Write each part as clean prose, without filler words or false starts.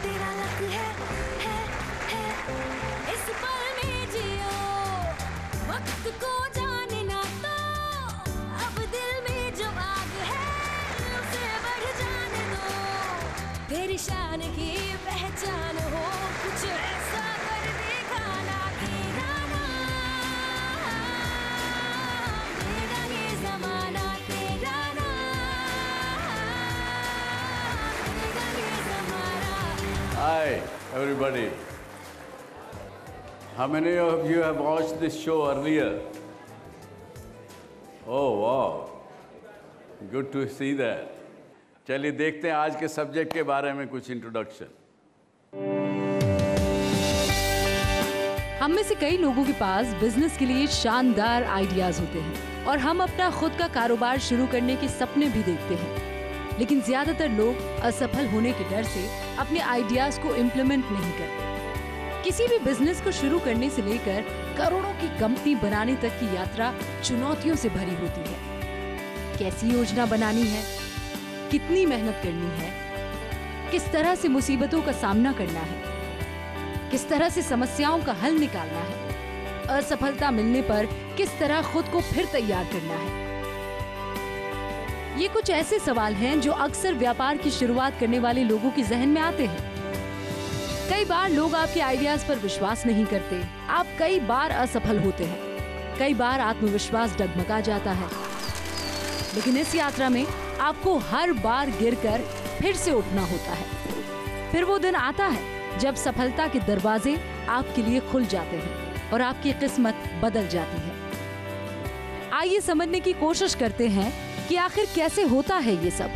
तेरा लक है इस पल में जियो, वक्त को जानना तो अब दिल में जो आग है उसे बढ़ जाने दो, तेरी शान की पहचान हो कुछ ऐसा कर दिखाना कि गाना तेरा ये जमाना, तेरा नाम तेरा ये जमाना। Hi, everybody. How many of you have watched this show earlier? Oh, wow. Good to see that. चलिए देखते हैं आज के सब्जेक्ट के बारे में कुछ इंट्रोडक्शन। हम में से कई लोगों के पास बिजनेस के लिए शानदार आइडियाज होते हैं और हम अपना खुद का कारोबार शुरू करने के सपने भी देखते हैं, लेकिन ज्यादातर लोग असफल होने के डर से अपने आइडियाज को इम्प्लीमेंट नहीं करते। किसी भी बिजनेस को शुरू करने से लेकर करोड़ों की कंपनी बनाने तक की यात्रा चुनौतियों से भरी होती है। कैसी योजना बनानी है, कितनी मेहनत करनी है, किस तरह से मुसीबतों का सामना करना है, किस तरह से समस्याओं का हल निकालना है, असफलता मिलने पर किस तरह खुद को फिर तैयार करना है। ये कुछ ऐसे सवाल हैं जो अक्सर व्यापार की शुरुआत करने वाले लोगों के जहन में आते हैं। कई बार लोग आपके आइडियाज पर विश्वास नहीं करते, आप कई बार असफल होते हैं, कई बार आत्मविश्वास डगमगा जाता है, लेकिन इस यात्रा में आपको हर बार गिरकर फिर से उठना होता है। फिर वो दिन आता है जब सफलता के दरवाजे आपके लिए खुल जाते हैं और आपकी किस्मत बदल जाती है। आइए समझने की कोशिश करते हैं कि आखिर कैसे होता है ये सब।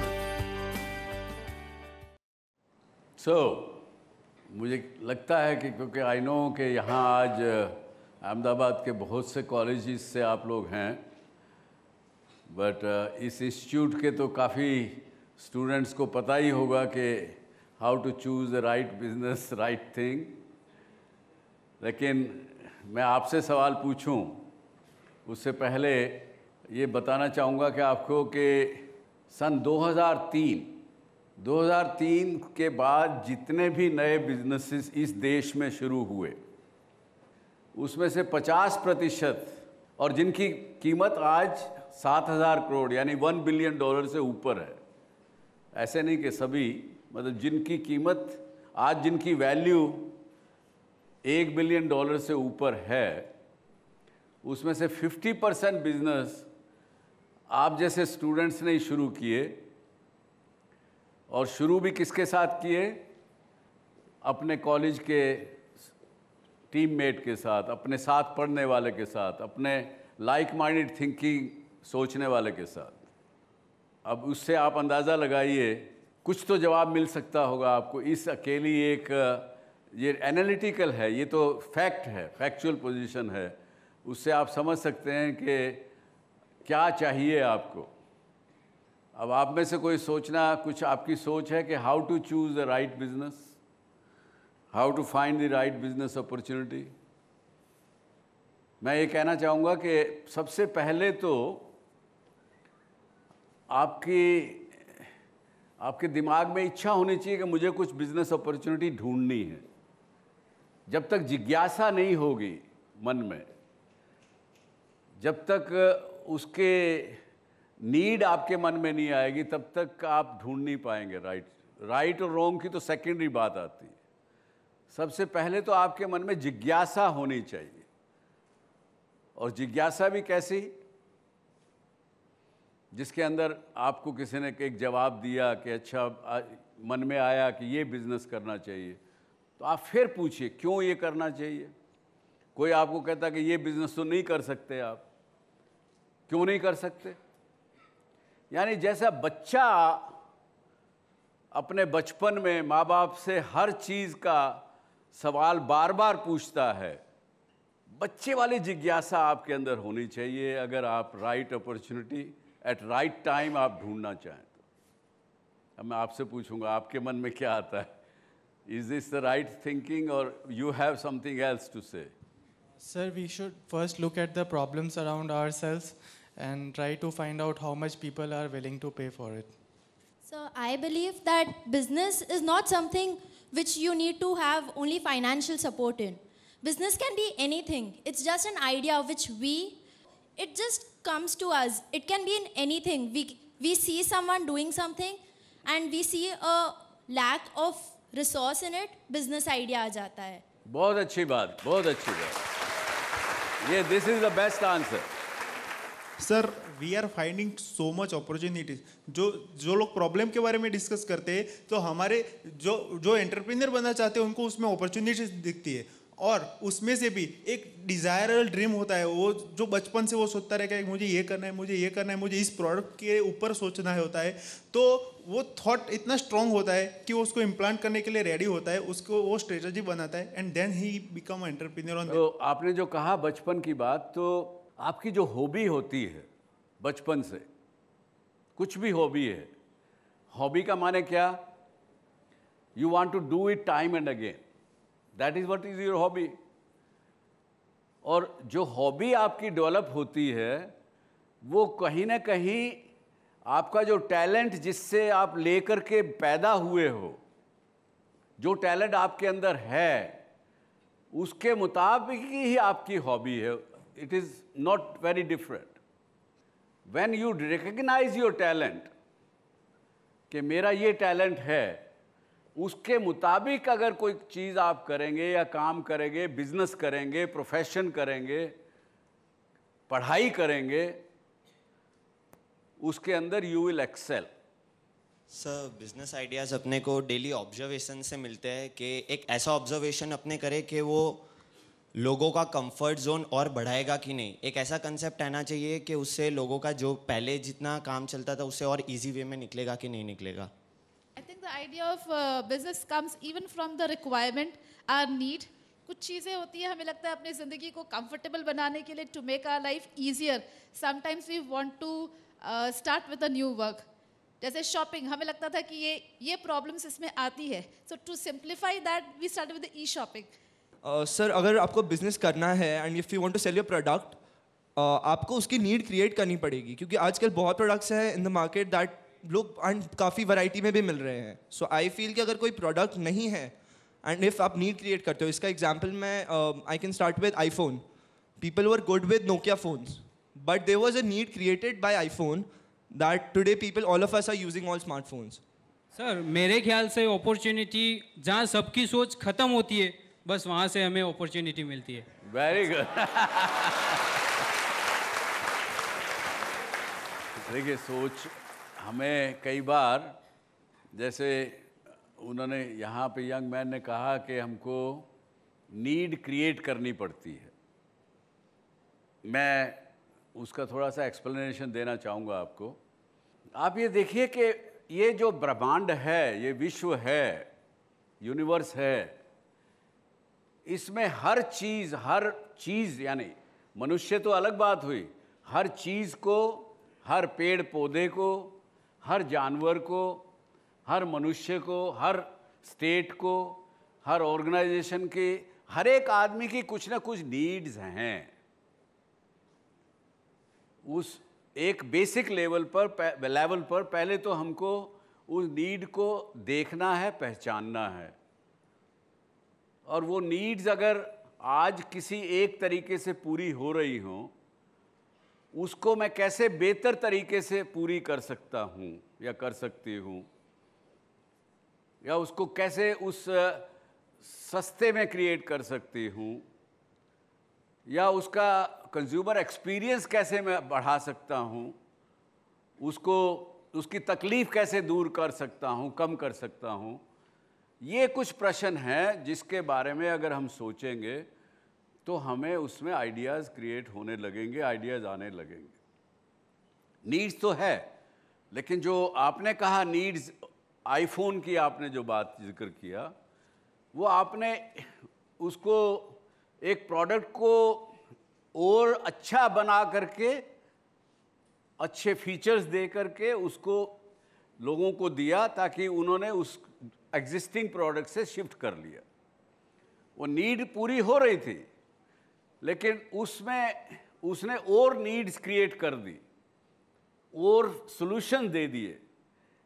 मुझे लगता है कि क्योंकि आई नो कि यहाँ आज अहमदाबाद के बहुत से कॉलेजेस से आप लोग हैं, बट इस इंस्टीट्यूट के तो काफ़ी स्टूडेंट्स को पता ही होगा कि how to choose the right business, right thing. लेकिन मैं आपसे सवाल पूछूं उससे पहले ये बताना चाहूँगा कि आपको कि सन 2003 के बाद जितने भी नए बिजनेसेस इस देश में शुरू हुए उसमें से 50% और जिनकी कीमत आज 7,000 करोड़ यानी $1 बिलियन से ऊपर है, ऐसे नहीं कि सभी, मतलब जिनकी कीमत आज, जिनकी वैल्यू $1 बिलियन से ऊपर है, उसमें से 50% बिजनेस आप जैसे स्टूडेंट्स ने शुरू किए। और शुरू भी किसके साथ किए? अपने कॉलेज के टीममेट के साथ, अपने साथ पढ़ने वाले के साथ, अपने लाइक माइंडेड थिंकिंग सोचने वाले के साथ। अब उससे आप अंदाज़ा लगाइए, कुछ तो जवाब मिल सकता होगा आपको। इस अकेली एक ये एनालिटिकल है, ये तो फैक्ट है, फैक्चुअल पोजीशन है, उससे आप समझ सकते हैं कि क्या चाहिए आपको। अब आप में से कोई सोचना, कुछ आपकी सोच है कि how to choose the right business, how to find the right business opportunity. मैं ये कहना चाहूँगा कि सबसे पहले तो आपके दिमाग में इच्छा होनी चाहिए कि मुझे कुछ बिजनेस अपॉर्चुनिटी ढूंढनी है। जब तक जिज्ञासा नहीं होगी मन में, जब तक उसके नीड आपके मन में नहीं आएगी, तब तक आप ढूंढ नहीं पाएंगे। राइट और रॉन्ग की तो सेकेंडरी बात आती है। सबसे पहले तो आपके मन में जिज्ञासा होनी चाहिए। और जिज्ञासा भी कैसी? जिसके अंदर आपको किसी ने एक जवाब दिया कि अच्छा, मन में आया कि ये बिजनेस करना चाहिए, तो आप फिर पूछिए क्यों ये करना चाहिए। कोई आपको कहता कि ये बिजनेस तो नहीं कर सकते आप, क्यों नहीं कर सकते? यानी जैसा बच्चा अपने बचपन में माँ बाप से हर चीज़ का सवाल बार बार पूछता है, बच्चे वाली जिज्ञासा आपके अंदर होनी चाहिए अगर आप right opportunity eight right time आप ढूंढना चाहें तो। अब मैं आपसे पूछूंगा आपके मन में क्या आता है? Is this the right thinking और you have something else to say? Sir, we should first look at the problems around ourselves and try to find out how much people are willing to pay for it. So I believe that business is not something which you need to have only financial support in. Business can be anything. It's just an idea which it just comes to us. It can be in anything. We see someone doing something and we see a lack of resource in it. Business idea आ जाता है. बहुत अच्छी बात, बहुत अच्छी बात. ये this is the best answer. Sir we are finding so much opportunities. जो लोग प्रॉब्लम के बारे में डिस्कस करते हैं तो हमारे जो एंटरप्रेन्योर बनना चाहते हैं उनको उसमें अपॉर्चुनिटीज दिखती है, और उसमें से भी एक डिजायरेबल ड्रीम होता है. वो जो बचपन से वो सोचता रहेगा कि मुझे ये करना है, मुझे ये करना है, मुझे इस प्रोडक्ट के ऊपर सोचना है होता है, तो वो थॉट इतना स्ट्रांग होता है कि वो उसको इम्प्लांट करने के लिए रेडी होता है, उसको वो स्ट्रेटजी बनाता है, and then he become entrepreneur on. तो आपने जो कहा बचपन की बात, तो आपकी जो हॉबी होती है बचपन से, कुछ भी हॉबी है, हॉबी का माने क्या? You want to do it time and again, that is what is your hobby. और जो हॉबी आपकी डेवलप होती है वो कहीं ना कहीं आपका जो टैलेंट जिससे आप लेकर के पैदा हुए हो, जो टैलेंट आपके अंदर है उसके मुताबिक ही आपकी हॉबी है. It is not very different. When you recognize your talent, कि मेरा ये टैलेंट है, उसके मुताबिक अगर कोई चीज़ आप करेंगे या काम करेंगे, बिजनेस करेंगे, प्रोफेशन करेंगे, पढ़ाई करेंगे, उसके अंदर you will excel. Sir business ideas अपने को डेली ऑब्जर्वेशन से मिलते हैं कि एक ऐसा ऑब्जर्वेशन अपने करें कि वो लोगों का कंफर्ट जोन और बढ़ाएगा कि नहीं. एक ऐसा कंसेप्ट आना चाहिए कि उससे लोगों का जो पहले जितना काम चलता था उससे और इजी वे में निकलेगा कि नहीं निकलेगा. I think the idea of business comes even from the requirement, our need. कुछ चीज़ें होती है, हमें लगता है अपनी ज़िंदगी को कंफर्टेबल बनाने के लिए, to make our life easier. Sometimes we want to start with a new work. जैसे शॉपिंग, हमें लगता था कि ये प्रॉब्लम्स इसमें आती है, so to simplify that we start with e shopping. Sir अगर आपको बिजनेस करना है and if you want to sell your product, आपको उसकी नीड क्रिएट करनी पड़ेगी, क्योंकि आजकल बहुत प्रोडक्ट्स हैं इन द मार्केट दैट लोग एंड काफ़ी वैरायटी में भी मिल रहे हैं. सो आई फील कि अगर कोई प्रोडक्ट नहीं है एंड इफ़ आप नीड क्रिएट करते हो, इसका एग्जांपल मैं I can start with iPhone. People were good with Nokia phones, but there was a need created by iPhone that today people all of us are using all smartphones. Sir मेरे ख्याल से opportunity जहाँ सबकी सोच ख़त्म होती है, बस वहाँ से हमें अपॉर्चुनिटी मिलती है. Very good. देखिए, सोच हमें कई बार, जैसे उन्होंने यहाँ पे यंग मैन ने कहा कि हमको नीड क्रिएट करनी पड़ती है. मैं उसका थोड़ा सा एक्सप्लेनेशन देना चाहूँगा आपको. आप ये देखिए कि ये जो ब्रह्मांड है, ये विश्व है, यूनिवर्स है, इसमें हर चीज़ यानी मनुष्य तो अलग बात हुई, हर चीज़ को, हर पेड़ पौधे को, हर जानवर को, हर मनुष्य को, हर स्टेट को, हर ऑर्गेनाइजेशन के, हर एक आदमी की कुछ ना कुछ नीड्स हैं. उस एक बेसिक लेवल पर पहले तो हमको उस नीड को देखना है, पहचानना है. और वो नीड्स अगर आज किसी एक तरीके से पूरी हो रही हों, उसको मैं कैसे बेहतर तरीके से पूरी कर सकता हूँ या कर सकती हूँ, या उसको कैसे उस सस्ते में क्रिएट कर सकती हूँ, या उसका कंज्यूमर एक्सपीरियंस कैसे मैं बढ़ा सकता हूँ, उसकी तकलीफ़ कैसे दूर कर सकता हूँ, कम कर सकता हूँ. ये कुछ प्रश्न हैं जिसके बारे में अगर हम सोचेंगे तो हमें उसमें आइडियाज़ क्रिएट होने लगेंगे, आइडियाज़ आने लगेंगे. नीड्स तो है, लेकिन जो आपने कहा नीड्स, आईफोन की आपने जो बात जिक्र किया, वो आपने उसको एक प्रोडक्ट को और अच्छा बना करके, अच्छे फीचर्स दे करके उसको लोगों को दिया, ताकि उन्होंने उस एग्जिस्टिंग प्रोडक्ट से शिफ्ट कर लिया. वो नीड पूरी हो रही थी, लेकिन उसने और नीड्स क्रिएट कर दी, और सॉल्यूशन दे दिए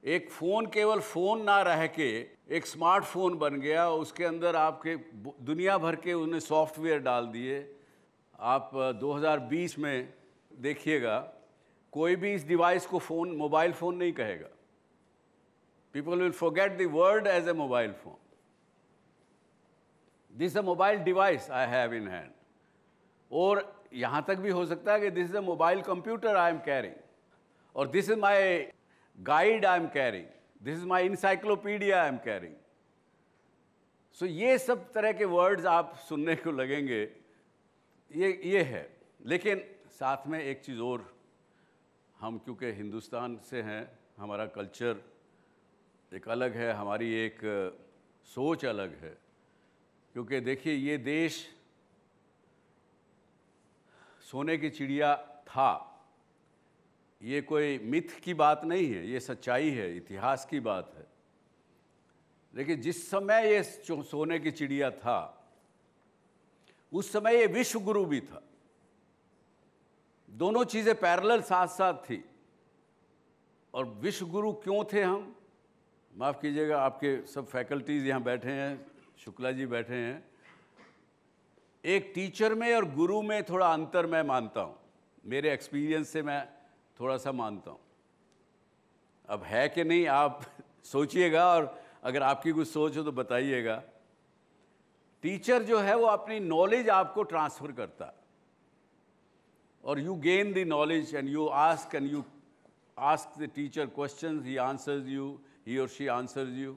एक फ़ोन केवल फ़ोन ना रह के एक स्मार्टफोन बन गया, उसके अंदर आपके दुनिया भर के उन्हें सॉफ्टवेयर डाल दिए। आप 2020 में देखिएगा, कोई भी इस डिवाइस को फ़ोन, मोबाइल फ़ोन नहीं कहेगा। People will forget the word as a mobile phone. This is a mobile device I have in hand, और यहाँ तक भी हो सकता है कि this is a mobile computer I am carrying, और this is my guide I am carrying, this is my encyclopaedia I am carrying. So ये सब तरह के वर्ड्स आप सुनने को लगेंगे, ये है। लेकिन साथ में एक चीज़ और, हम क्योंकि हिंदुस्तान से हैं, हमारा कल्चर एक अलग है, हमारी एक सोच अलग है। क्योंकि देखिए, ये देश सोने की चिड़िया था, ये कोई मिथ की बात नहीं है, ये सच्चाई है, इतिहास की बात है। लेकिन जिस समय ये सोने की चिड़िया था, उस समय ये विश्व गुरु भी था। दोनों चीज़ें पैरेलल साथ साथ थी। और विश्व गुरु क्यों थे हम? माफ़ कीजिएगा, आपके सब फैकल्टीज़ यहाँ बैठे हैं, शुक्ला जी बैठे हैं। एक टीचर में और गुरु में थोड़ा अंतर मैं मानता हूँ, मेरे एक्सपीरियंस से मैं थोड़ा सा मानता हूँ। अब है कि नहीं आप सोचिएगा, और अगर आपकी कुछ सोच हो तो बताइएगा। टीचर जो है वो अपनी नॉलेज आपको ट्रांसफ़र करता है, और you gain the knowledge and you ask the teacher questions, he answers you, he or she answers you,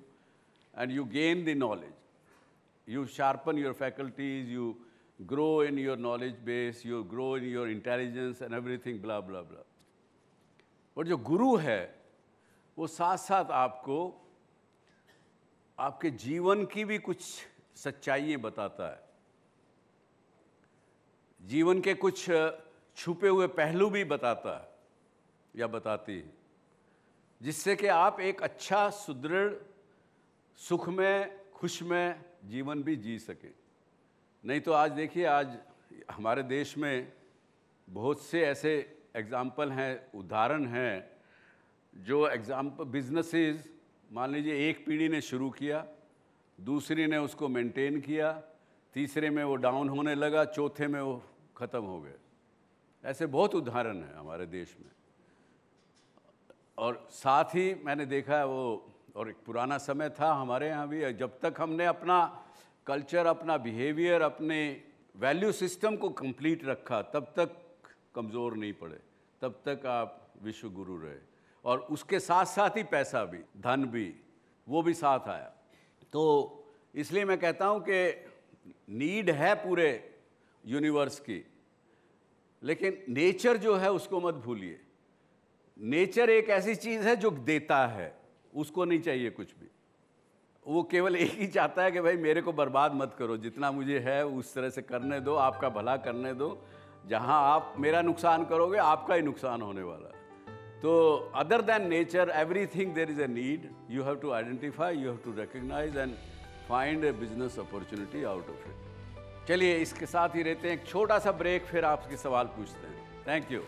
and you gain the knowledge. You sharpen your faculties, you grow in your knowledge base, you grow in your intelligence and everything, blah, blah, blah. और जो गुरु है, वो साथ साथ आपको आपके जीवन की भी कुछ सच्चाइयाँ बताता है, जीवन के कुछ छुपे हुए पहलू भी बताता है या बताती है, जिससे कि आप एक अच्छा, सुदृढ़, सुख में, खुश में जीवन भी जी सके। नहीं तो आज देखिए, आज हमारे देश में बहुत से ऐसे एग्ज़ाम्पल हैं, उदाहरण हैं, जो बिजनेसेस, मान लीजिए एक पीढ़ी ने शुरू किया, दूसरी ने उसको मेंटेन किया, तीसरे में वो डाउन होने लगा, चौथे में वो ख़त्म हो गए। ऐसे बहुत उदाहरण हैं हमारे देश में। और साथ ही मैंने देखा है वो, और एक पुराना समय था हमारे यहाँ भी, जब तक हमने अपना कल्चर, अपना बिहेवियर, अपने वैल्यू सिस्टम को कंप्लीट रखा, तब तक कमज़ोर नहीं पड़े, तब तक आप विश्व गुरु रहे। और उसके साथ साथ ही पैसा भी, धन भी, वो भी साथ आया। तो इसलिए मैं कहता हूँ कि नीड है पूरे यूनिवर्स की, लेकिन नेचर जो है उसको मत भूलिए। नेचर एक ऐसी चीज़ है जो देता है, उसको नहीं चाहिए कुछ भी। वो केवल एक ही चाहता है कि भाई मेरे को बर्बाद मत करो, जितना मुझे है उस तरह से करने दो, आपका भला करने दो। जहाँ आप मेरा नुकसान करोगे, आपका ही नुकसान होने वाला है। तो other than nature, everything there is a need, you have to identify, you have to recognise and find a business opportunity out of it. चलिए, इसके साथ ही रहते हैं, एक छोटा सा ब्रेक, फिर आपके सवाल पूछते हैं। Thank you.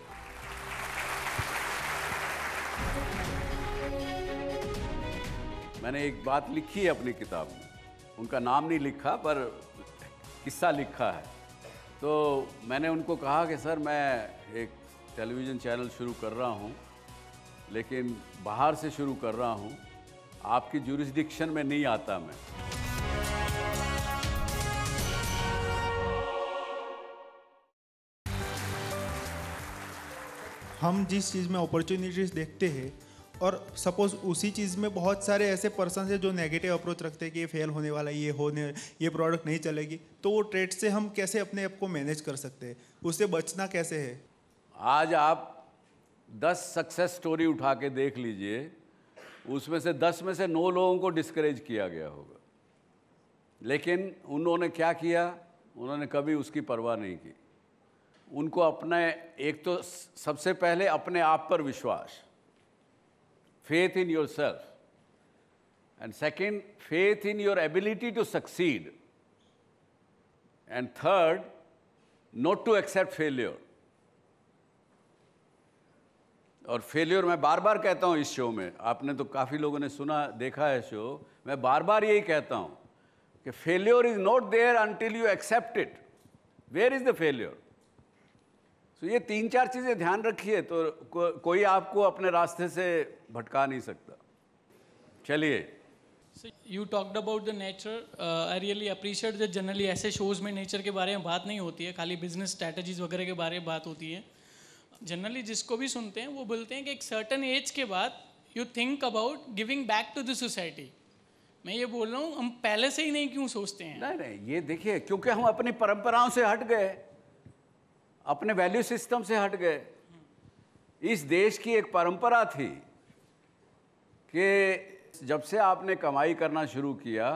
मैंने एक बात लिखी है अपनी किताब में, उनका नाम नहीं लिखा पर किस्सा लिखा है। तो मैंने उनको कहा कि सर, मैं एक टेलीविज़न चैनल शुरू कर रहा हूँ, लेकिन बाहर से शुरू कर रहा हूँ, आपकी जुरिस्डिक्शन में नहीं आता मैं। हम जिस चीज़ में अपॉर्चुनिटीज़ देखते हैं, और सपोज उसी चीज़ में बहुत सारे ऐसे पर्सन हैं जो नेगेटिव अप्रोच रखते हैं कि ये फेल होने वाला है, ये प्रोडक्ट नहीं चलेगी, तो वो ट्रेड से हम कैसे अपने आप को मैनेज कर सकते हैं, उससे बचना कैसे है? आज आप 10 सक्सेस स्टोरी उठा के देख लीजिए, उसमें से 10 में से 9 लोगों को डिस्करेज किया गया होगा, लेकिन उन्होंने क्या किया? उन्होंने कभी उसकी परवाह नहीं की। उनको अपने, एक तो सबसे पहले अपने आप पर विश्वास, faith in yourself, and second, faith in your ability to succeed, and third, not to accept failure. और फेलियर मैं बार बार कहता हूँ इस शो में, आपने तो काफ़ी लोगों ने सुना देखा है शो, मैं बार बार यही कहता हूँ कि failure is not there until you accept it. Where is the failure? So ये 3-4 चीज़ें ध्यान रखिए तो कोई आपको अपने रास्ते से भटका नहीं सकता। चलिए। So you talked about the nature. I really appreciate that generally ऐसे shows में nature के बारे में बात नहीं होती है, खाली business strategies वगैरह के बारे में बात होती है। जनरली जिसको भी सुनते हैं वो बोलते हैं कि एक सर्टन एज के बाद you think about giving back to the society. मैं ये बोल रहा हूँ हम पहले से ही नहीं क्यों सोचते हैं? नहीं, ये देखिए, क्योंकि हम अपनी परंपराओं से हट गए, अपने वैल्यू सिस्टम से हट गए। इस देश की एक परंपरा थी कि जब से आपने कमाई करना शुरू किया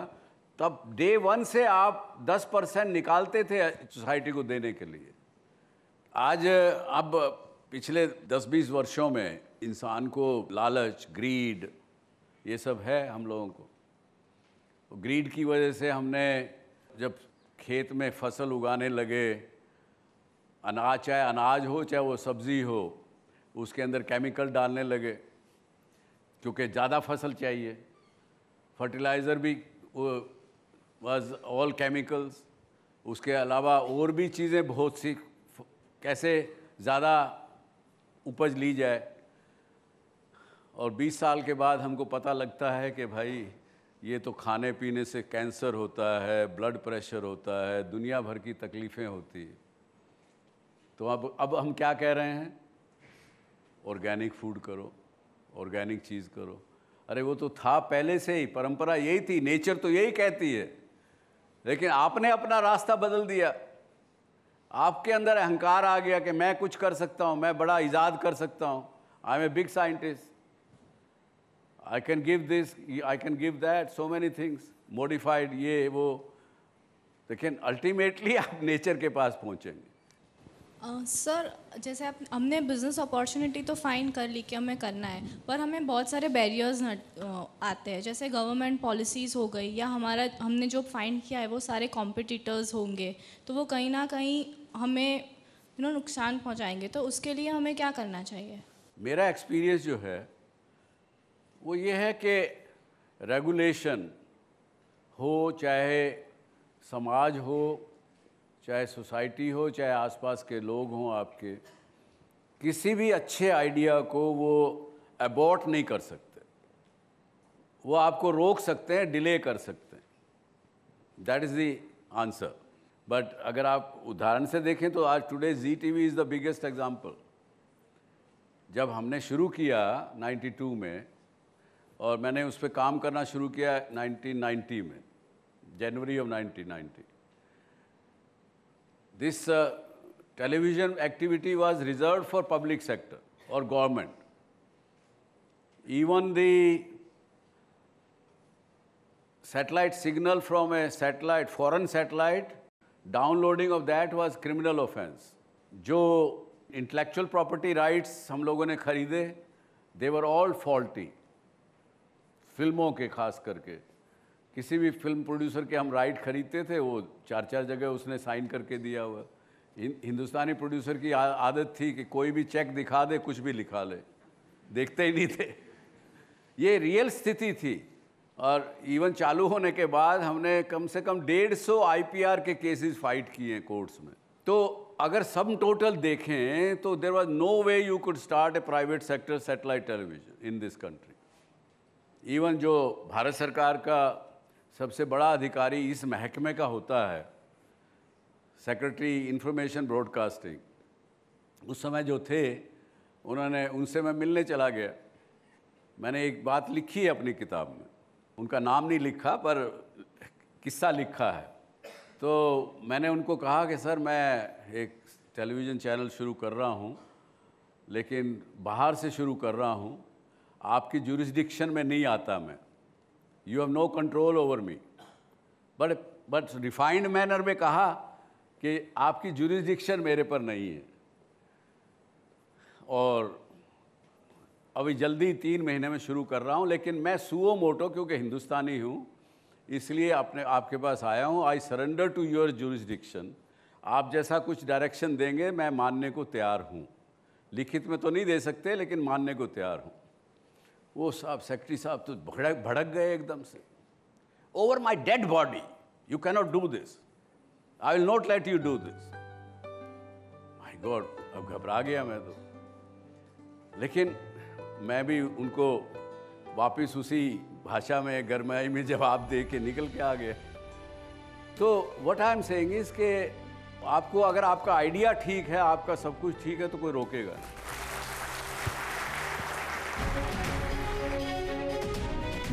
तब डे 1 से आप 10% निकालते थे सोसाइटी को देने के लिए। आज अब पिछले 10-20 वर्षों में इंसान को लालच, ग्रीड, ये सब है हम लोगों को। ग्रीड की वजह से हमने जब खेत में फसल उगाने लगे, अनाज, चाहे अनाज हो चाहे वो सब्ज़ी हो, उसके अंदर केमिकल डालने लगे क्योंकि ज़्यादा फसल चाहिए। फर्टिलाइज़र भी वाज ऑल केमिकल्स। उसके अलावा और भी चीज़ें बहुत सी, कैसे ज़्यादा उपज ली जाए। और 20 साल के बाद हमको पता लगता है कि भाई ये तो खाने पीने से कैंसर होता है, ब्लड प्रेशर होता है, दुनिया भर की तकलीफ़ें होती है। तो अब हम क्या कह रहे हैं? ऑर्गेनिक फूड करो, ऑर्गेनिक चीज़ करो। अरे वो तो था पहले से ही, परंपरा यही थी, नेचर तो यही कहती है, लेकिन आपने अपना रास्ता बदल दिया। आपके अंदर अहंकार आ गया कि मैं कुछ कर सकता हूँ, मैं बड़ा इजाद कर सकता हूँ, I am a big scientist, I can give this, I can give that, so many things, modified ये वो। लेकिन अल्टीमेटली आप नेचर के पास पहुँचेंगे। सर जैसे हमने बिज़नेस अपॉर्चुनिटी तो फाइंड कर ली कि हमें करना है, पर हमें बहुत सारे बैरियर्स आते हैं, जैसे गवर्नमेंट पॉलिसीज़ हो गई, या हमने जो फाइंड किया है वो सारे कॉम्पिटिटर्स होंगे, तो वो कहीं ना कहीं हमें नुकसान पहुंचाएंगे। तो उसके लिए हमें क्या करना चाहिए? मेरा एक्सपीरियंस जो है वो ये है कि रेगुलेशन हो, चाहे समाज हो, चाहे सोसाइटी हो, चाहे आसपास के लोग हों आपके, किसी भी अच्छे आइडिया को वो अबॉर्ट नहीं कर सकते। वो आपको रोक सकते हैं, डिले कर सकते हैं। That is the answer. But अगर आप उदाहरण से देखें तो आज today ZTV is the biggest example. जब हमने शुरू किया 92 में, और मैंने उस पर काम करना शुरू किया 1990 में, January of 1990। This television activity was reserved for public sector or government. Even the satellite signal from a satellite, foreign satellite, downloading of that was criminal offense. जो intellectual property rights हम लोगों ने खरीदे, they were all faulty. फिल्मों के खास करके, किसी भी फिल्म प्रोड्यूसर के हम राइट खरीदते थे, वो 4-4 जगह उसने साइन करके दिया हुआ। हिंदुस्तानी प्रोड्यूसर की आदत थी कि कोई भी चेक दिखा दे, कुछ भी लिखा ले, देखते ही नहीं थे। ये रियल स्थिति थी। और इवन चालू होने के बाद हमने कम से कम 150 IPR के केसेस फाइट किए हैं कोर्ट्स में। तो अगर सम टोटल देखें तो there was no way you could start a private sector satellite television in this country. Even जो भारत सरकार का सबसे बड़ा अधिकारी इस महकमे का होता है, सेक्रेटरी इंफॉर्मेशन ब्रॉडकास्टिंग, उस समय जो थे उनसे मैं मिलने चला गया। मैंने एक बात लिखी है अपनी किताब में, उनका नाम नहीं लिखा पर किस्सा लिखा है। तो मैंने उनको कहा कि सर मैं एक टेलीविज़न चैनल शुरू कर रहा हूँ, लेकिन बाहर से शुरू कर रहा हूँ, आपकी जुरिस्डिक्शन में नहीं आता मैं, you have no control over me. But refined manner में कहा कि आपकी जुरिस्डिक्शन मेरे पर नहीं है, और अभी जल्दी 3 महीने में शुरू कर रहा हूँ, लेकिन मैं सुओ मोटो, क्योंकि हिंदुस्तानी हूँ इसलिए आपके पास आया हूँ। I surrender to your jurisdiction. आप जैसा कुछ डायरेक्शन देंगे मैं मानने को तैयार हूँ। लिखित में तो नहीं दे सकते लेकिन मानने को तैयार हूँ। वो साहब सेक्रेटरी साहब तो भड़क गए एकदम से। Over my dead body you cannot do this, I will not let you do this. My God, अब घबरा गया मैं तो। लेकिन मैं भी उनको वापस उसी भाषा में गरमाई में जवाब दे के निकल के आ गया। तो what I am saying is के आपको अगर आपका आइडिया ठीक है, आपका सब कुछ ठीक है, तो कोई रोकेगा नहीं।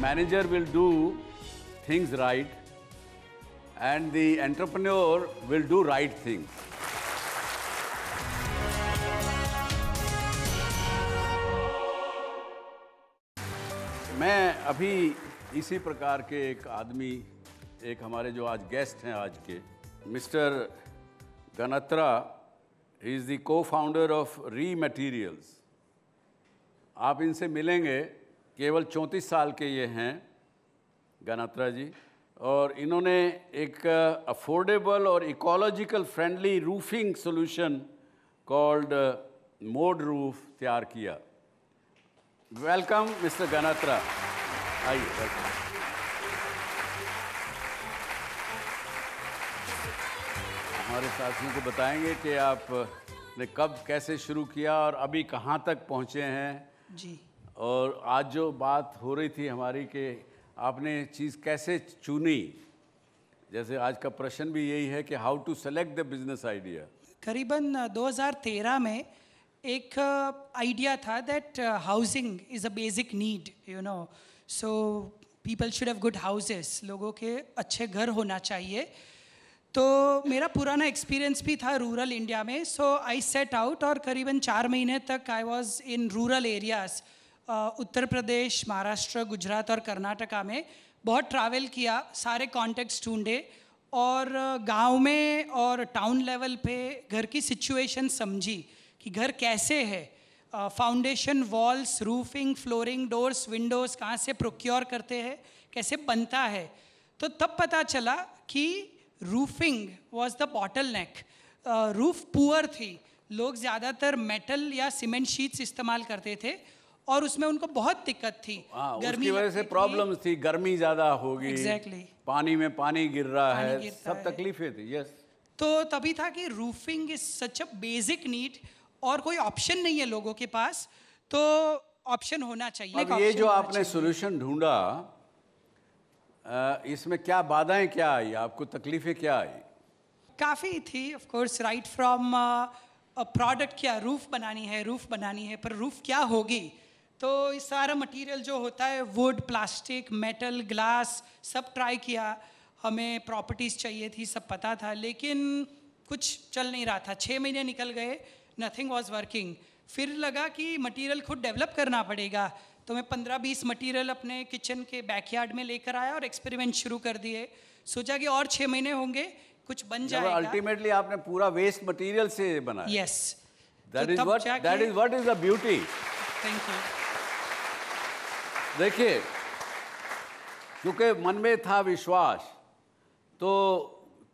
Manager will do things right and the entrepreneur will do right things. मैं अभी इसी प्रकार के एक आदमी, एक हमारे जो आज गेस्ट हैं आज के, मिस्टर गनत्रा, इज़ द को फाउंडर ऑफ री मटीरियल्स। आप इनसे मिलेंगे, केवल 34 साल के ये हैं गनत्रा जी, और इन्होंने एक अफोर्डेबल और ecological friendly roofing solution called mode roof तैयार किया। वेलकम मिस्टर गनत्रा, आइए। वेलकम। हमारे साथियों को बताएंगे कि आपने कब कैसे शुरू किया और अभी कहाँ तक पहुँचे हैं जी। और आज जो बात हो रही थी हमारी कि आपने चीज़ कैसे चुनी, जैसे आज का प्रश्न भी यही है कि how to select the business idea. करीबन 2013 में एक आइडिया था that housing is a basic need, you know, so people should have good houses, लोगों के अच्छे घर होना चाहिए। तो मेरा पुराना एक्सपीरियंस भी था रूरल इंडिया में, सो आई सेट आउट और करीबन 4 महीने तक I was in rural areas, Uttar Pradesh, Maharashtra, Gujarat और कर्नाटका में बहुत ट्रैवल किया, सारे कॉन्टेक्ट्स ढूंढे और गांव में और टाउन लेवल पे घर की सिचुएशन समझी कि घर कैसे है, foundation, walls, roofing, flooring, doors, Windows कहाँ से प्रोक्योर करते हैं, कैसे बनता है। तो तब पता चला कि roofing was the bottleneck. Roof poor थी, लोग ज़्यादातर मेटल या सीमेंट शीट्स इस्तेमाल करते थे और उसमें उनको बहुत दिक्कत थी। गर्मी की वजह से प्रॉब्लम्स थी, गर्मी ज़्यादा होगी, एग्जैक्टली, पानी में पानी गिर रहा है, सब तकलीफें थी। यस, तो तभी था कि roofing is such a basic need और कोई ऑप्शन नहीं है लोगों के पास, तो ऑप्शन होना चाहिए। अब ये जो आपने सॉल्यूशन ढूंढा, इसमें क्या बाधाएं क्या आई, आपको तकलीफें क्या आई? काफ़ी थी, of course, right from product, क्या रूफ बनानी है, पर रूफ क्या होगी। तो इस सारा मटेरियल जो होता है, वुड, प्लास्टिक, मेटल, ग्लास, सब ट्राई किया। हमें प्रॉपर्टीज़ चाहिए थी, सब पता था, लेकिन कुछ चल नहीं रहा था। 6 महीने निकल गए, नथिंग वॉज वर्किंग। फिर लगा कि मटेरियल खुद डेवलप करना पड़ेगा, तो मैं 15-20 मटेरियल अपने किचन के बैकयार्ड में लेकर आया और एक्सपेरिमेंट शुरू कर दिए। सोचा कि और 6 महीने होंगे, कुछ बन जाएगा। अल्टीमेटली आपने पूरा वेस्ट मटेरियल से बनाया। Yes, that is what is the beauty. Thank you. देखिए, क्योंकि मन में था विश्वास, तो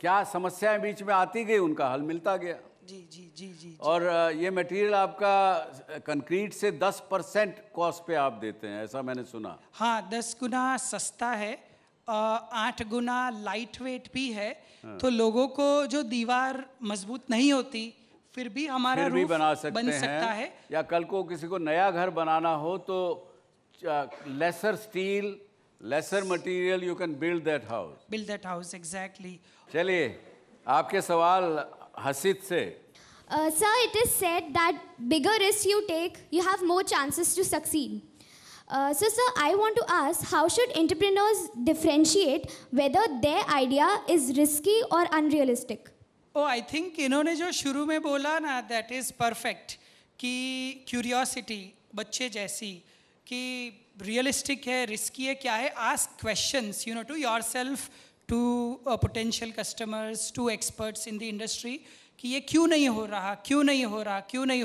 क्या समस्याएं बीच में आती गई, उनका हल मिलता गया। जी जी जी जी। और ये मटेरियल आपका कंक्रीट से 10% कॉस्ट पे आप देते हैं, ऐसा मैंने सुना। हाँ, 10 गुना सस्ता है, 8 गुना लाइट वेट भी है। हाँ। तो लोगों को जो दीवार मजबूत नहीं होती, फिर भी हमारा फिर भी रूफ बना सकते बन सकता हैं। है। या कल को किसी को नया घर बनाना हो तो lesser steel, lesser material, you can build that house. Exactly. चलिए, आपके सवाल हसीद से। Sir, it is said that bigger risks you take, you have more chances to succeed. So, sir, I want to ask, how should entrepreneurs differentiate whether their idea is risky or unrealistic? Oh, I think इन्होंने जो शुरू में बोला ना, that is perfect, कि curiosity, बच्चे जैसी, कि realistic है, risky है, क्या है, ask questions, you know, to yourself, to potential customers, to experts in the industry, कि ये क्यों नहीं हो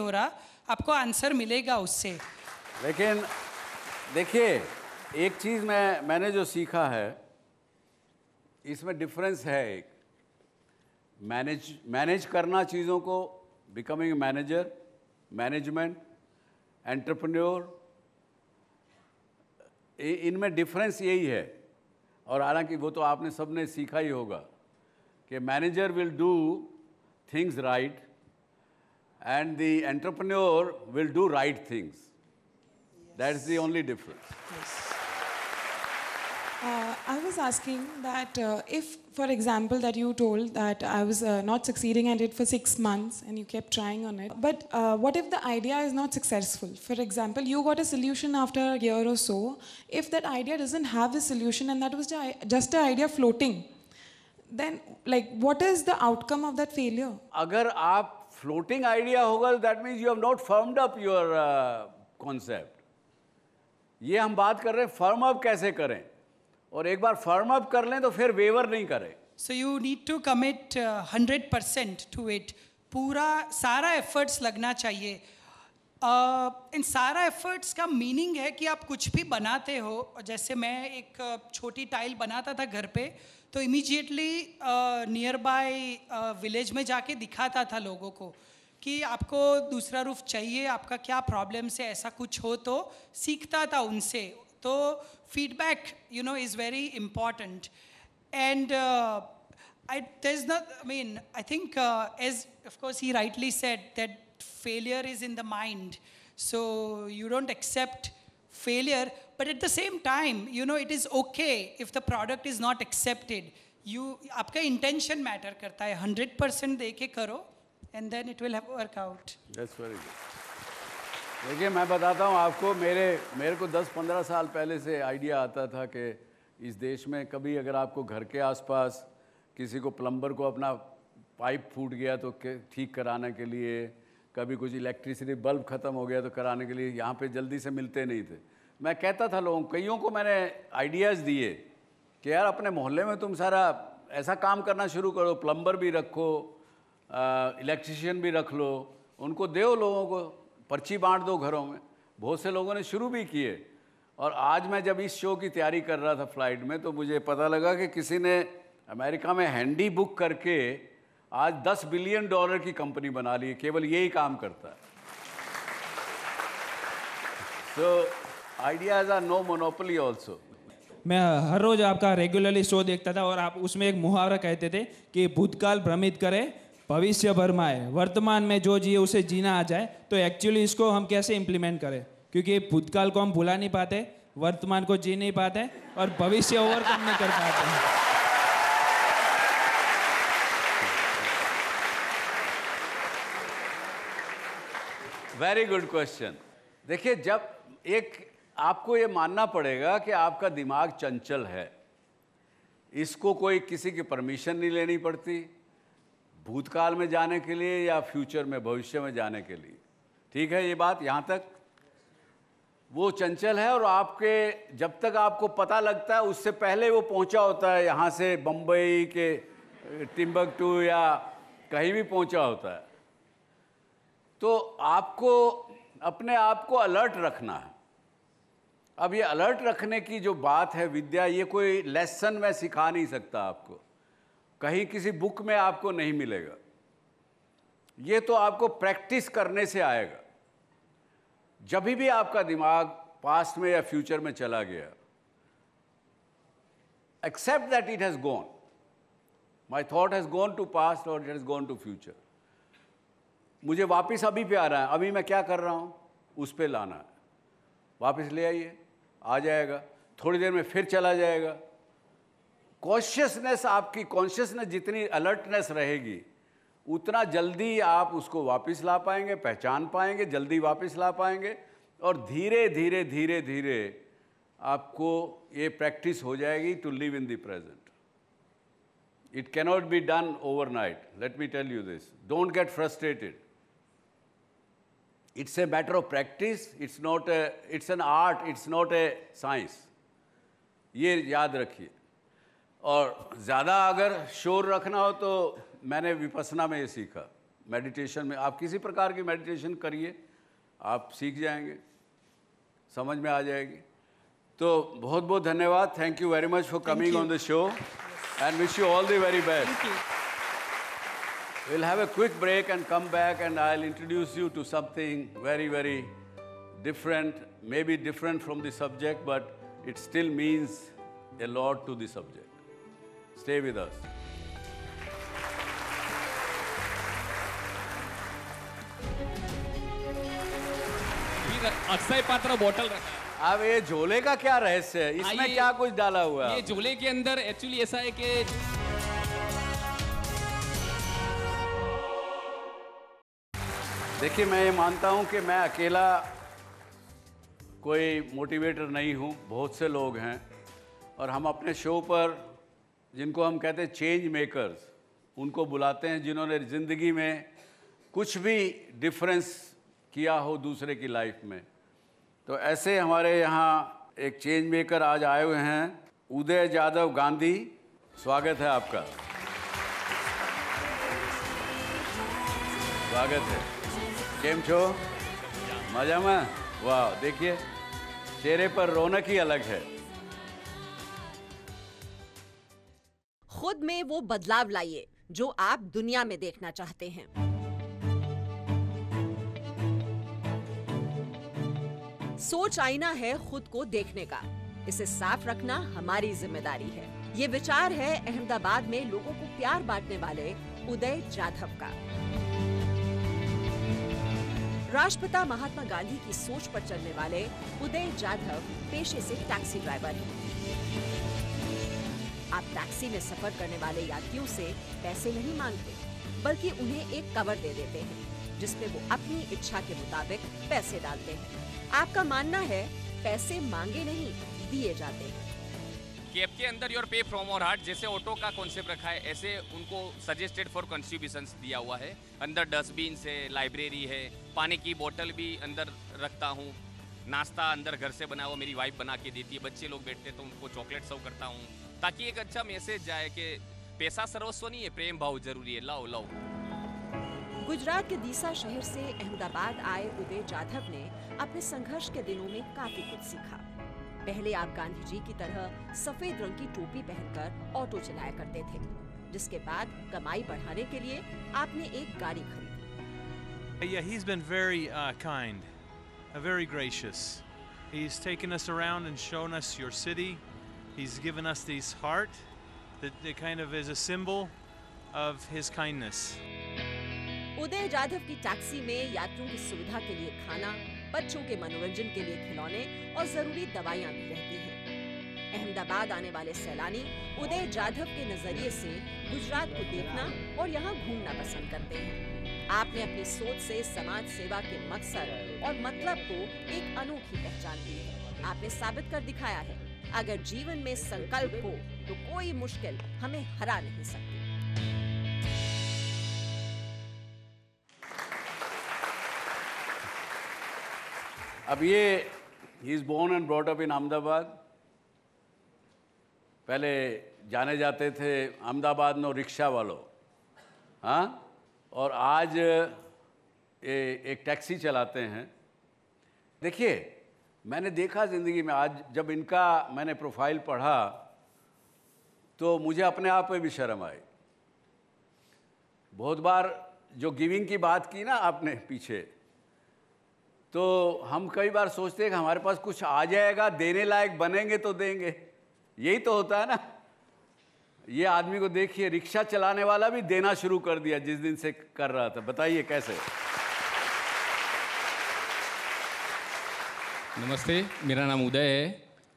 रहा, आपको आंसर मिलेगा उससे। लेकिन देखिए, एक चीज़ मैंने जो सीखा है, इसमें डिफरेंस है। एक मैनेज करना चीज़ों को, बिकमिंग मैनेजर, मैनेजमेंट, एंटरप्रेन्योर, इनमें डिफरेंस यही है। और हालांकि वो तो आपने सबने सीखा ही होगा कि manager will do things right and the entrepreneur will do right things. That is the only difference. I was asking that if, for example, that you told that I was not succeeding at it for 6 months and you kept trying on it, but what if the idea is not successful? For example, you got a solution after a year or so. If that idea doesn't have the solution and that was just an idea floating, then like what is the outcome of that failure? अगर आप floating idea होगा, that means you have not firmed up your concept. ये हम बात कर रहे हैं firm up कैसे करें, और एक बार फर्म अप कर लें तो फिर वेवर नहीं करें। So you need to commit 100% to it. पूरा सारा एफर्ट्स लगना चाहिए। इन सारा एफर्ट्स का मीनिंग है कि आप कुछ भी बनाते हो, जैसे मैं एक छोटी टाइल बनाता था घर पे, तो इमीडिएटली नियर बाय विलेज में जाके दिखाता था लोगों को कि आपको दूसरा रूफ चाहिए, आपका क्या प्रॉब्लम्स है, ऐसा कुछ हो तो सीखता था उनसे। तो feedback, you know, is very important. And I think as of course he rightly said that failure is in the mind, so you don't accept failure, but at the same time, you know, it is okay if the product is not accepted. आपका intention matter करता है, 100% दे के करो and then it will work out. That's very good. देखिए मैं बताता हूँ आपको, मेरे को 10-15 साल पहले से आइडिया आता था कि इस देश में कभी अगर आपको घर के आसपास किसी को प्लम्बर को अपना पाइप फूट गया तो ठीक कराने के लिए, कभी कुछ इलेक्ट्रिसिटी बल्ब ख़त्म हो गया तो कराने के लिए यहाँ पे जल्दी से मिलते नहीं थे। मैं कहता था लोगों, कईयों को मैंने आइडियाज़ दिए कि यार अपने मोहल्ले में तुम सारा ऐसा काम करना शुरू करो, प्लम्बर भी रखो, इलेक्ट्रिशियन भी रख लो, उनको दो लोगों को, पर्ची बांट दो घरों में। बहुत से लोगों ने शुरू भी किए। और आज मैं जब इस शो की तैयारी कर रहा था फ्लाइट में, तो मुझे पता लगा कि किसी ने अमेरिका में हैंडी बुक करके आज $10 बिलियन की कंपनी बना ली है, केवल यही काम करता है। So ideas are no monopoly also. मैं हर रोज आपका रेगुलरली शो देखता था और आप उसमें एक मुहावरा कहते थे कि भूतकाल भ्रमित करे, भविष्य भरमाए, वर्तमान में जो जिए उसे जीना आ जाए। तो एक्चुअली इसको हम कैसे इम्प्लीमेंट करें, क्योंकि भूतकाल को हम भुला नहीं पाते, वर्तमान को जी नहीं पाते और भविष्य ओवरकम नहीं कर पाते। Very good question. देखिए, जब आपको ये मानना पड़ेगा कि आपका दिमाग चंचल है, इसको कोई किसी की परमिशन नहीं लेनी पड़ती भूतकाल में जाने के लिए या फ्यूचर में, भविष्य में जाने के लिए। ठीक है, ये बात यहाँ तक। वो चंचल है और आपके जब तक आपको पता लगता है उससे पहले वो पहुँचा होता है, यहाँ से बम्बई के टिम्बकटू या कहीं भी पहुँचा होता है। तो आपको अपने आप को अलर्ट रखना है। अब ये अलर्ट रखने की जो बात है विद्या, ये कोई लेसन में सिखा नहीं सकता आपको, कहीं किसी बुक में आपको नहीं मिलेगा। ये तो आपको प्रैक्टिस करने से आएगा। जब भी आपका दिमाग पास्ट में या फ्यूचर में चला गया, accept that it has gone, my thought has gone to past और it has gone to future. मुझे वापस अभी पे आ रहा है, अभी मैं क्या कर रहा हूँ उस पे लाना है। वापस ले आइए, आ जाएगा, थोड़ी देर में फिर चला जाएगा। कॉन्शियसनेस, आपकी कॉन्शियसनेस जितनी अलर्टनेस रहेगी उतना जल्दी आप उसको वापस ला पाएंगे, पहचान पाएंगे, जल्दी वापस ला पाएंगे। और धीरे धीरे धीरे धीरे आपको ये प्रैक्टिस हो जाएगी to live in the present. It cannot be done overnight, let me tell you this. Don't get frustrated. It's a matter of practice. It's an art. It's not a science. ये याद रखिए। और ज़्यादा अगर शोर रखना हो तो मैंने विपස්සना में ये सीखा। मेडिटेशन में आप किसी प्रकार की मेडिटेशन करिए, आप सीख जाएंगे, समझ में आ जाएगी। तो बहुत बहुत धन्यवाद। Thank you very much for coming on the show and wish you all the very best. We'll have a quick break and come back, and I'll introduce you to something very, very different, maybe different from the subject, but it still means a lot to the subject. Stay with us. Akshay पात्र bottle रखा है। अब ये झोले का क्या रहस्य है? इसमें क्या कुछ डाला हुआ है? ये झोले के अंदर एक्चुअली ऐसा है कि देखिए, मैं ये मानता हूँ कि मैं अकेला कोई मोटिवेटर नहीं हूँ, बहुत से लोग हैं और हम अपने शो पर जिनको हम कहते हैं चेंज मेकर्स, उनको बुलाते हैं जिन्होंने ज़िंदगी में कुछ भी डिफरेंस किया हो दूसरे की लाइफ में। तो ऐसे हमारे यहाँ एक चेंज मेकर आज आए हुए हैं, उदय जाधव गांधी। स्वागत है आपका। स्वागत है। केम छो? मजा में? वाह, देखिए चेहरे पर रौनक ही अलग है। खुद में वो बदलाव लाइए जो आप दुनिया में देखना चाहते हैं। सोच आईना है खुद को देखने का, इसे साफ रखना हमारी जिम्मेदारी है। ये विचार है अहमदाबाद में लोगों को प्यार बांटने वाले उदय जाधव का। राष्ट्रपिता महात्मा गांधी की सोच पर चलने वाले उदय जाधव पेशे से टैक्सी ड्राइवर हैं। आप टैक्सी में सफर करने वाले यात्रियों से पैसे नहीं मांगते, बल्कि उन्हें एक कवर दे देते हैं जिसमें वो अपनी इच्छा के मुताबिक पैसे डालते हैं। आपका मानना है पैसे मांगे नहीं, दिए जाते हैं। कैब के अंदर योर पे फ्रॉम और हार्ट, जैसे ऑटो का कॉन्सेप्ट रखा है, ऐसे उनको सजेस्टेड फॉर कंट्रीब्यूशंस दिया हुआ है। अंदर डस्टबिन है, लाइब्रेरी है, पानी की बोतल भी अंदर रखता हूँ, नाश्ता अंदर घर से बना हुआ मेरी वाइफ बना के देती है, बच्चे लोग बैठते तो उनको चॉकलेट सर्व करता हूँ, ताकि एक अच्छा मैसेज जाए कि पैसा सर्वस्व नहीं है, प्रेम भाव जरूरी है, लव लव। गुजरात के दीसा शहर से अहमदाबाद आए उदय जाधव ने अपने संघर्ष के दिनों में काफी कुछ सीखा। पहले आप गांधी जी की तरह सफेद रंग की टोपी पहनकर ऑटो चलाया करते थे, जिसके बाद कमाई बढ़ाने के लिए आपने एक गाड़ी खरीदी। Yeah, he's been very kind, very gracious. He's taken us around and shown us your city. He's given us these heart that kind of is a symbol of his kindness. उदय जाधव की टैक्सी में यात्रियों की सुविधा के लिए खाना, बच्चों के मनोरंजन के लिए खिलौने और जरूरी दवाइयां भी रहती हैं। अहमदाबाद आने वाले सैलानी उदय जाधव के नजरिए से गुजरात को देखना और यहाँ घूमना पसंद करते हैं। आपने अपनी सोच से समाज सेवा के मकसद और मतलब को एक अनोखी पहचान दी है। आपने साबित कर दिखाया है, अगर जीवन में संकल्प हो तो कोई मुश्किल हमें हरा नहीं सकती। अब ये he is born and brought up in Ahmedabad. पहले जाने जाते थे अहमदाबाद नो रिक्शा वालों, हाँ, और आज एक टैक्सी चलाते हैं। देखिए, मैंने देखा ज़िंदगी में, आज जब इनका मैंने प्रोफाइल पढ़ा तो मुझे अपने आप पे भी शर्म आई। बहुत बार जो गिविंग की बात की ना आपने पीछे, तो हम कई बार सोचते हैं कि हमारे पास कुछ आ जाएगा, देने लायक बनेंगे तो देंगे, यही तो होता है ना। ये आदमी को देखिए, रिक्शा चलाने वाला भी देना शुरू कर दिया जिस दिन से कर रहा था। बताइए कैसे? नमस्ते, मेरा नाम उदय है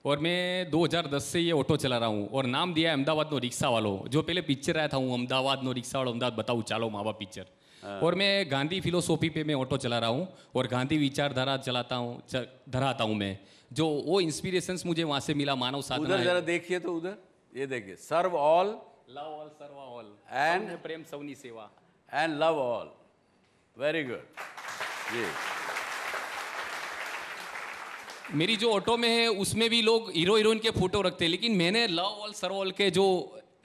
और मैं 2010 से ये ऑटो चला रहा हूँ और नाम दिया है अहमदाबाद नो रिक्शा वालों। जो पहले पिक्चर आया था वो अहमदाबाद नो रिक्शा वालों, अहमदाबाद बताऊँ चालो माँ बाप पिक्चर। और मैं गांधी फिलोसॉफी पे मैं ऑटो चला रहा हूँ और गांधी विचारधारा चलाता हूँ, धराता हूँ मैं। जो वो इंस्पिरेशंस मुझे वहाँ से मिला, मानव साधना। उधर जरा देखिए, तो उधर ये देखिए, serve all, love all, serve all, and प्रेम सवनी सेवा, and love all. Very good. ये मेरी जो ऑटो में है उसमें भी लोग हीरो हीरोइन के फोटो रखते हैं, लेकिन मैंने लव ऑल सर्व ऑल के जो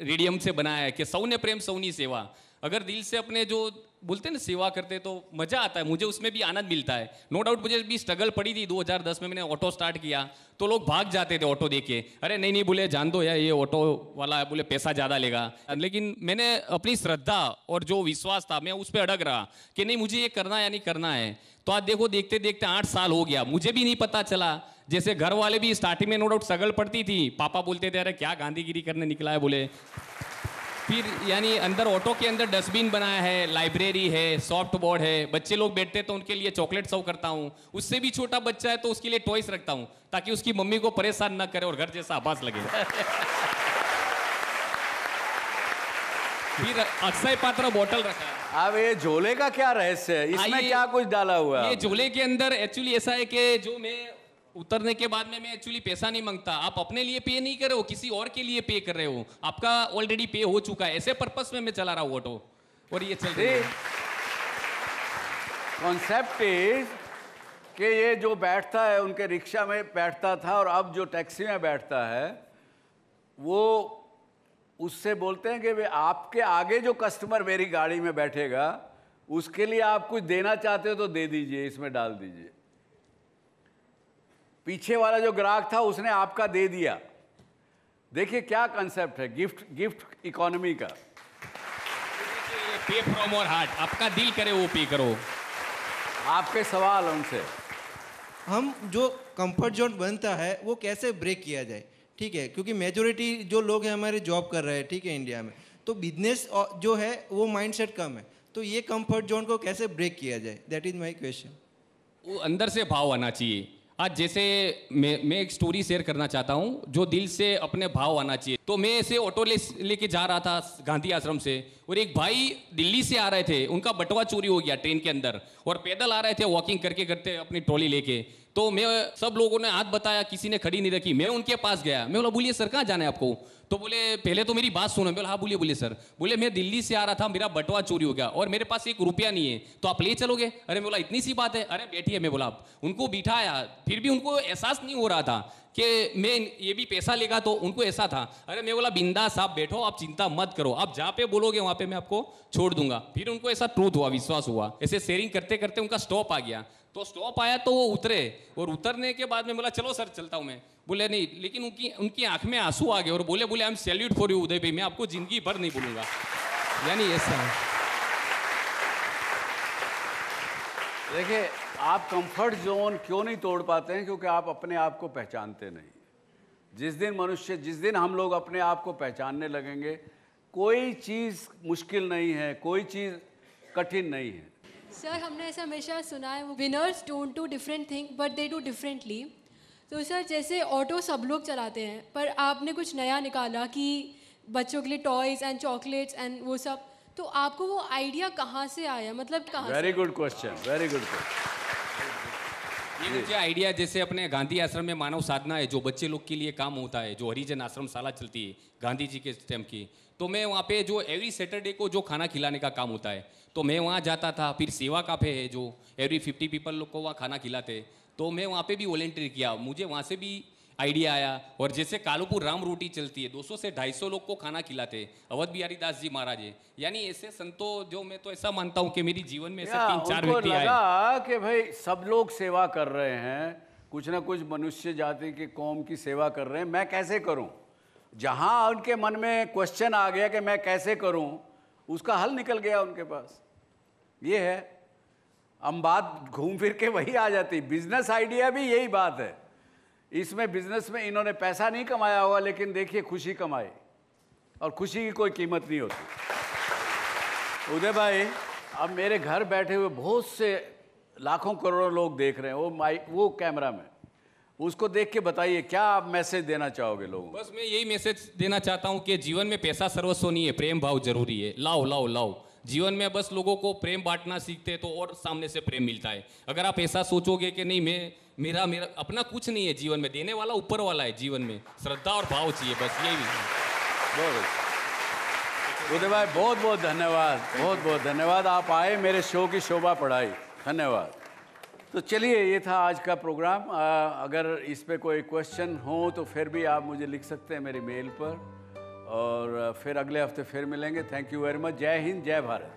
रेडियम से बनाया है कि सौ ने प्रेम सौनी सेवा। अगर दिल से अपने जो बोलते हैं ना सेवा करते तो मज़ा आता है, मुझे उसमें भी आनंद मिलता है। नो डाउट मुझे भी स्ट्रगल पड़ी थी। 2010 में मैंने ऑटो स्टार्ट किया तो लोग भाग जाते थे ऑटो देख के, अरे नहीं नहीं बोले जान दो यार ये ऑटो वाला बोले पैसा ज़्यादा लेगा। लेकिन मैंने अपनी श्रद्धा और जो विश्वास था मैं उस पर अड़ग रहा कि नहीं मुझे ये करना है या नहीं करना है। तो आज देखो देखते देखते 8 साल हो गया, मुझे भी नहीं पता चला। जैसे घर वाले भी स्टार्टिंग में नो डाउट स्ट्रगल पड़ती थी, पापा बोलते थे अरे क्या गांधीगिरी करने निकला है बोले। फिर यानी अंदर ऑटो के अंदर डस्टबिन बनाया है, लाइब्रेरी है, सॉफ्ट बोर्ड है, बच्चे लोग बैठते तो उनके लिए चॉकलेट सर्व करता हूँ। उससे भी छोटा बच्चा है तो उसके लिए टॉयस रखता हूँ ताकि उसकी मम्मी को परेशान न करे और घर जैसा आभास लगे। फिर अक्षय पात्र बोतल रखा है। अब ये झोले का क्या रहस्य है, इसमें क्या कुछ डाला हुआ है? ये झोले के अंदर एक्चुअली ऐसा है कि जो मैं उतरने के बाद में मैं एक्चुअली पैसा नहीं मांगता। आप अपने लिए पे नहीं कर रहे हो, किसी और के लिए पे कर रहे हो, आपका ऑलरेडी पे हो चुका है। ऐसे पर्पस में मैं चला रहा हूँ ऑटो और ये चल रही है। कॉन्सेप्ट इज कि ये जो बैठता है उनके रिक्शा में बैठता था और अब जो टैक्सी में बैठता है वो उससे बोलते हैं कि वे आपके आगे जो कस्टमर मेरी गाड़ी में बैठेगा उसके लिए आप कुछ देना चाहते हो तो दे दीजिए, इसमें डाल दीजिए। पीछे वाला जो ग्राहक था उसने आपका दे दिया। देखिए क्या कंसेप्ट है गिफ्ट इकोनॉमी का। पे फ्रॉम योर हार्ट, आपका दिल करे वो पे करो। आपके सवाल उनसे, हम जो कंफर्ट जोन बनता है वो कैसे ब्रेक किया जाए? ठीक है, क्योंकि मेजोरिटी जो लोग हैं हमारे जॉब कर रहे हैं, ठीक है, इंडिया में तो बिजनेस जो है वो माइंडसेट कम है, तो ये कंफर्ट जोन को कैसे ब्रेक किया जाए? That is my question. वो अंदर से भाव आना चाहिए। आज जैसे मैं एक स्टोरी शेयर करना चाहता हूँ, जो दिल से अपने भाव आना चाहिए। तो मैं ऐसे ऑटो लेके जा रहा था गांधी आश्रम से और एक भाई दिल्ली से आ रहे थे, उनका बटुआ चोरी हो गया ट्रेन के अंदर और पैदल आ रहे थे वॉकिंग करके करते अपनी ट्रॉली लेके। तो मैं सब लोगों ने हाथ बताया, किसी ने खड़ी नहीं रखी। मैं उनके पास गया, मैं बोला बोलिए सर कहाँ जाना है आपको? तो बोले पहले तो मेरी बात सुनो। मैं बोला हाँ बोलिए बोलिए सर। बोले मैं दिल्ली से आ रहा था, मेरा बटुआ चोरी हो गया और मेरे पास 1 रुपया नहीं है, तो आप ले चलोगे? अरे मैं बोला इतनी सी बात है, अरे बैठिए। मैं बोला उनको बिठाया, फिर भी उनको एहसास नहीं हो रहा था कि मैं ये भी पैसा लेगा, तो उनको ऐसा था। अरे मैं बोला बिंदास आप बैठो, आप चिंता मत करो, आप जहाँ पे बोलोगे वहाँ पे मैं आपको छोड़ दूंगा। फिर उनको ऐसा ट्रूथ हुआ, विश्वास हुआ। ऐसे शेयरिंग करते करते उनका स्टॉप आ गया। तो स्टॉप आया तो वो उतरे और उतरने के बाद में बोला चलो सर चलता हूँ मैं। बोले नहीं, लेकिन उनकी आंख में आंसू आ गए और बोले I am salute for you Uday भाई, मैं आपको जिंदगी भर नहीं भूलूंगा। यानी ऐसा है। देखिए आप कंफर्ट जोन क्यों नहीं तोड़ पाते हैं? क्योंकि आप अपने आप को पहचानते नहीं। जिस दिन हम लोग अपने आप को पहचानने लगेंगे, कोई चीज़ मुश्किल नहीं है, कोई चीज़ कठिन नहीं है। सर हमने ऐसा हमेशा सुना है, winners don't do different thing but they do differently. तो सर जैसे ऑटो सब लोग चलाते हैं, पर आपने कुछ नया निकाला कि बच्चों के लिए टॉयज़ एंड चॉकलेट्स एंड वो सब, तो आपको वो आइडिया कहाँ से आया, मतलब कहाँ? Very good question, very good question. ये मुझे आइडिया जैसे अपने गांधी आश्रम में मानव साधना है, जो बच्चे लोग के लिए काम होता है, जो हरिजन आश्रम शाला चलती है गांधी जी के टाइम की। तो मैं वहाँ पे जो एवरी सैटरडे को जो खाना खिलाने का काम होता है, तो मैं वहाँ जाता था। फिर सेवा काफे है जो एवरी 50 पीपल लोग को वहाँ खाना खिलाते, तो मैं वहाँ पे भी वॉलेंटियर किया। मुझे वहाँ से भी आइडिया आया। और जैसे कालूपुर राम रोटी चलती है, 200 से 250 लोग को खाना खिलाते, अवध बिहारी दास जी महाराज है। यानी ऐसे संतों जो, मैं तो ऐसा मानता हूँ कि मेरी जीवन में ऐसे 3-4 व्यक्ति आए कि भाई सब लोग सेवा कर रहे हैं, कुछ ना कुछ मनुष्य जाति की कौम की सेवा कर रहे हैं, मैं कैसे करूं? जहां उनके मन में क्वेश्चन आ गया कि मैं कैसे करूं, उसका हल निकल गया उनके पास। ये है, हम बात घूम फिर के वही आ जाती। बिजनेस आइडिया भी यही बात है। इसमें बिजनेस में इन्होंने पैसा नहीं कमाया होगा, लेकिन देखिए खुशी कमाई, और खुशी की कोई कीमत नहीं होती। उदय भाई, अब मेरे घर बैठे हुए बहुत से लाखों करोड़ों लोग देख रहे हैं वो कैमरा में, उसको देख के बताइए क्या आप मैसेज देना चाहोगे लोगों को? बस मैं यही मैसेज देना चाहता हूँ कि जीवन में पैसा सर्वस्व नहीं है, प्रेम भाव जरूरी है। लाओ लाओ लाओ। जीवन में बस लोगों को प्रेम बांटना सीखते तो और सामने से प्रेम मिलता है। अगर आप ऐसा सोचोगे कि नहीं मेरा अपना कुछ नहीं है जीवन में, देने वाला ऊपर वाला है। जीवन में श्रद्धा और भाव चाहिए, बस यही है। उदय भाई बहुत बहुत धन्यवाद, बहुत बहुत धन्यवाद। आप आए, मेरे शो की शोभा बढ़ाई, धन्यवाद। तो चलिए, ये था आज का प्रोग्राम। अगर इस पे कोई क्वेश्चन हो तो फिर भी आप मुझे लिख सकते हैं मेरी मेल पर, और फिर अगले हफ्ते फिर मिलेंगे। Thank you very much. जय हिंद, जय भारत।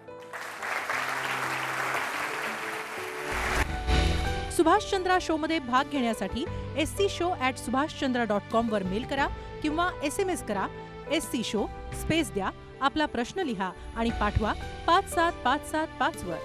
सुभाषचंद्रा शो मध्ये भाग घेण्यासाठी scShow@subhashchandra.com वर मेल करा किंवा SMS करा. SC शो स्पेस द्या, आपला प्रश्न लिहा आणि पाठवा 57575 वर.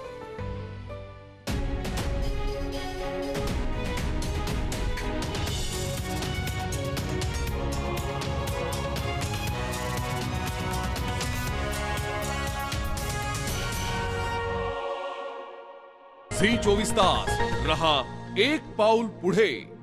झी 24 तास रहा एक पाऊल पुढे.